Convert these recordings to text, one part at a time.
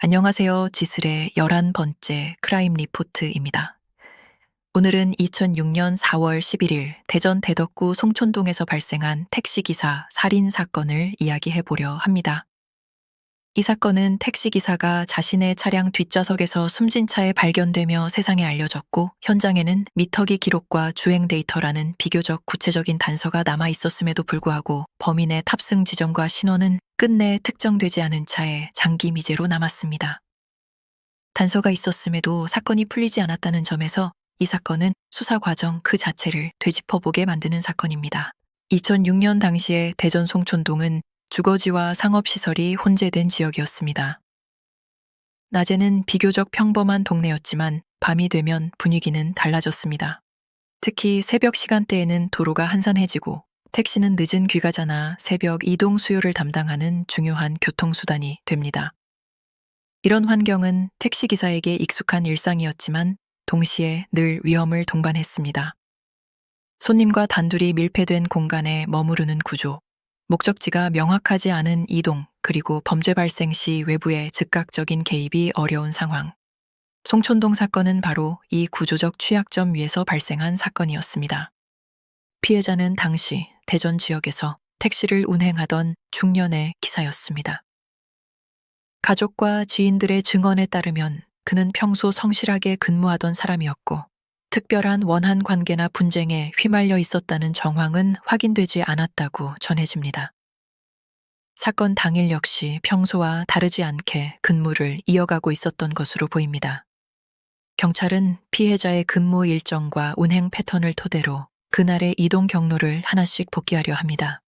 안녕하세요. 지슬의 11번째 크라임 리포트입니다. 오늘은 2006년 4월 11일 대전 대덕구 송촌동에서 발생한 택시기사 살인 사건을 이야기해 보려 합니다. 이 사건은 택시기사가 자신의 차량 뒷좌석에서 숨진 차에 발견되며 세상에 알려졌고, 현장에는 미터기 기록과 주행 데이터라는 비교적 구체적인 단서가 남아 있었음에도 불구하고 범인의 탑승 지점과 신원은 끝내 특정되지 않은 차에 장기 미제로 남았습니다. 단서가 있었음에도 사건이 풀리지 않았다는 점에서 이 사건은 수사 과정 그 자체를 되짚어보게 만드는 사건입니다. 2006년 당시에 대전 송촌동은 주거지와 상업시설이 혼재된 지역이었습니다. 낮에는 비교적 평범한 동네였지만 밤이 되면 분위기는 달라졌습니다. 특히 새벽 시간대에는 도로가 한산해지고 택시는 늦은 귀가자나 새벽 이동 수요를 담당하는 중요한 교통수단이 됩니다. 이런 환경은 택시기사에게 익숙한 일상이었지만 동시에 늘 위험을 동반했습니다. 손님과 단둘이 밀폐된 공간에 머무르는 구조, 목적지가 명확하지 않은 이동, 그리고 범죄 발생 시 외부의 즉각적인 개입이 어려운 상황. 송촌동 사건은 바로 이 구조적 취약점 위에서 발생한 사건이었습니다. 피해자는 당시 대전 지역에서 택시를 운행하던 중년의 기사였습니다. 가족과 지인들의 증언에 따르면 그는 평소 성실하게 근무하던 사람이었고, 특별한 원한 관계나 분쟁에 휘말려 있었다는 정황은 확인되지 않았다고 전해집니다. 사건 당일 역시 평소와 다르지 않게 근무를 이어가고 있었던 것으로 보입니다. 경찰은 피해자의 근무 일정과 운행 패턴을 토대로 그날의 이동 경로를 하나씩 복귀하려 합니다.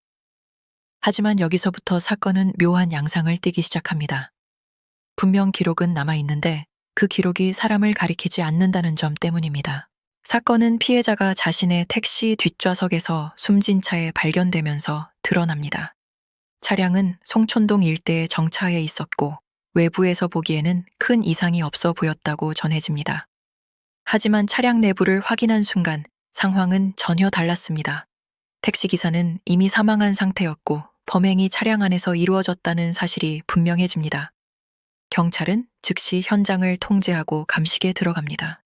하지만 여기서부터 사건은 묘한 양상을 띠기 시작합니다. 분명 기록은 남아있는데 그 기록이 사람을 가리키지 않는다는 점 때문입니다. 사건은 피해자가 자신의 택시 뒷좌석에서 숨진 차에 발견되면서 드러납니다. 차량은 송촌동 일대에 정차해 있었고 외부에서 보기에는 큰 이상이 없어 보였다고 전해집니다. 하지만 차량 내부를 확인한 순간 상황은 전혀 달랐습니다. 택시기사는 이미 사망한 상태였고 범행이 차량 안에서 이루어졌다는 사실이 분명해집니다. 경찰은 즉시 현장을 통제하고 감식에 들어갑니다.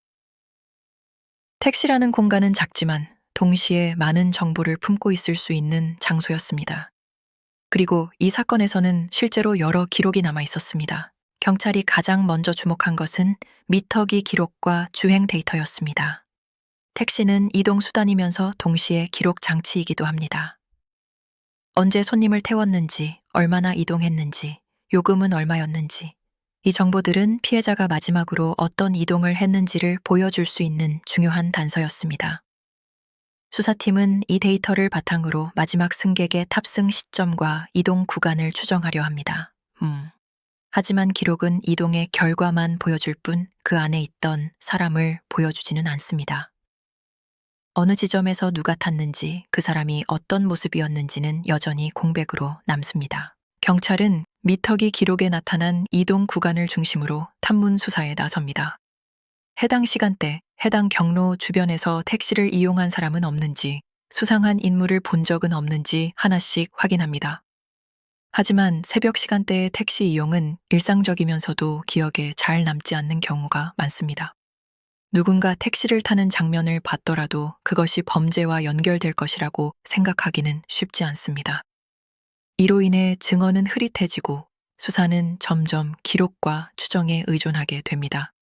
택시라는 공간은 작지만 동시에 많은 정보를 품고 있을 수 있는 장소였습니다. 그리고 이 사건에서는 실제로 여러 기록이 남아 있었습니다. 경찰이 가장 먼저 주목한 것은 미터기 기록과 주행 데이터였습니다. 택시는 이동 수단이면서 동시에 기록 장치이기도 합니다. 언제 손님을 태웠는지, 얼마나 이동했는지, 요금은 얼마였는지, 이 정보들은 피해자가 마지막으로 어떤 이동을 했는지를 보여줄 수 있는 중요한 단서였습니다. 수사팀은 이 데이터를 바탕으로 마지막 승객의 탑승 시점과 이동 구간을 추정하려 합니다. 하지만 기록은 이동의 결과만 보여줄 뿐 그 안에 있던 사람을 보여주지는 않습니다. 어느 지점에서 누가 탔는지, 그 사람이 어떤 모습이었는지는 여전히 공백으로 남습니다. 경찰은 미터기 기록에 나타난 이동 구간을 중심으로 탐문 수사에 나섭니다. 해당 시간대, 해당 경로 주변에서 택시를 이용한 사람은 없는지, 수상한 인물을 본 적은 없는지 하나씩 확인합니다. 하지만 새벽 시간대의 택시 이용은 일상적이면서도 기억에 잘 남지 않는 경우가 많습니다. 누군가 택시를 타는 장면을 봤더라도 그것이 범죄와 연결될 것이라고 생각하기는 쉽지 않습니다. 이로 인해 증언은 흐릿해지고 수사는 점점 기록과 추정에 의존하게 됩니다.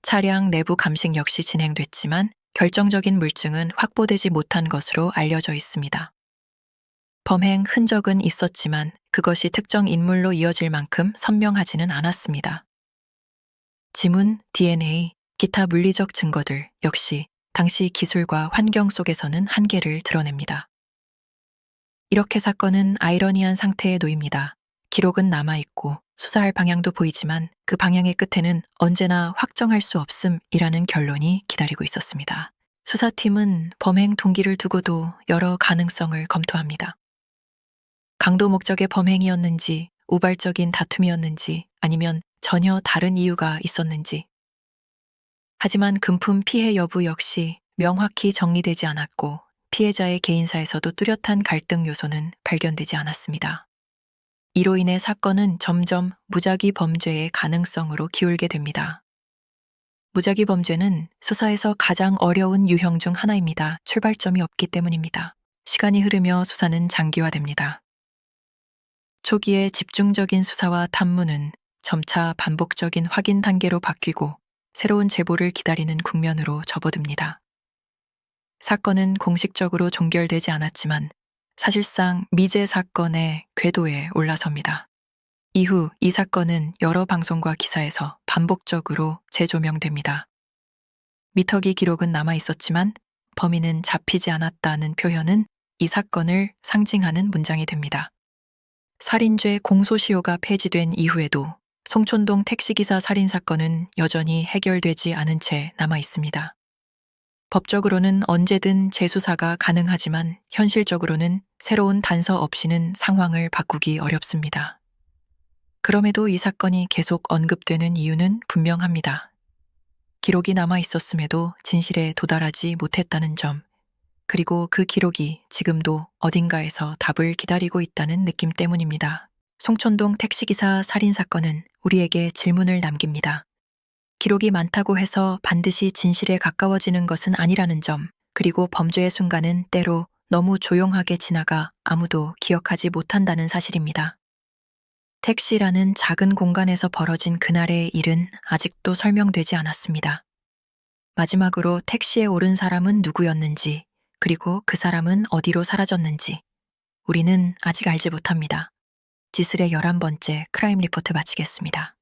차량 내부 감식 역시 진행됐지만 결정적인 물증은 확보되지 못한 것으로 알려져 있습니다. 범행 흔적은 있었지만 그것이 특정 인물로 이어질 만큼 선명하지는 않았습니다. 지문, DNA, 기타 물리적 증거들 역시 당시 기술과 환경 속에서는 한계를 드러냅니다. 이렇게 사건은 아이러니한 상태에 놓입니다. 기록은 남아있고 수사할 방향도 보이지만 그 방향의 끝에는 언제나 확정할 수 없음이라는 결론이 기다리고 있었습니다. 수사팀은 범행 동기를 두고도 여러 가능성을 검토합니다. 강도 목적의 범행이었는지, 우발적인 다툼이었는지, 아니면 전혀 다른 이유가 있었는지. 하지만 금품 피해 여부 역시 명확히 정리되지 않았고 피해자의 개인사에서도 뚜렷한 갈등 요소는 발견되지 않았습니다. 이로 인해 사건은 점점 무작위 범죄의 가능성으로 기울게 됩니다. 무작위 범죄는 수사에서 가장 어려운 유형 중 하나입니다. 출발점이 없기 때문입니다. 시간이 흐르며 수사는 장기화됩니다. 초기에 집중적인 수사와 탐문은 점차 반복적인 확인 단계로 바뀌고 새로운 제보를 기다리는 국면으로 접어듭니다. 사건은 공식적으로 종결되지 않았지만 사실상 미제 사건의 궤도에 올라섭니다. 이후 이 사건은 여러 방송과 기사에서 반복적으로 재조명됩니다. 미터기 기록은 남아 있었지만 범인은 잡히지 않았다는 표현은 이 사건을 상징하는 문장이 됩니다. 살인죄 공소시효가 폐지된 이후에도 송촌동 택시기사 살인사건은 여전히 해결되지 않은 채 남아 있습니다. 법적으로는 언제든 재수사가 가능하지만 현실적으로는 새로운 단서 없이는 상황을 바꾸기 어렵습니다. 그럼에도 이 사건이 계속 언급되는 이유는 분명합니다. 기록이 남아 있었음에도 진실에 도달하지 못했다는 점, 그리고 그 기록이 지금도 어딘가에서 답을 기다리고 있다는 느낌 때문입니다. 송촌동 택시기사 살인사건은 우리에게 질문을 남깁니다. 기록이 많다고 해서 반드시 진실에 가까워지는 것은 아니라는 점, 그리고 범죄의 순간은 때로 너무 조용하게 지나가 아무도 기억하지 못한다는 사실입니다. 택시라는 작은 공간에서 벌어진 그날의 일은 아직도 설명되지 않았습니다. 마지막으로 택시에 오른 사람은 누구였는지, 그리고 그 사람은 어디로 사라졌는지 우리는 아직 알지 못합니다. 지슬의 11번째 크라임 리포트 마치겠습니다.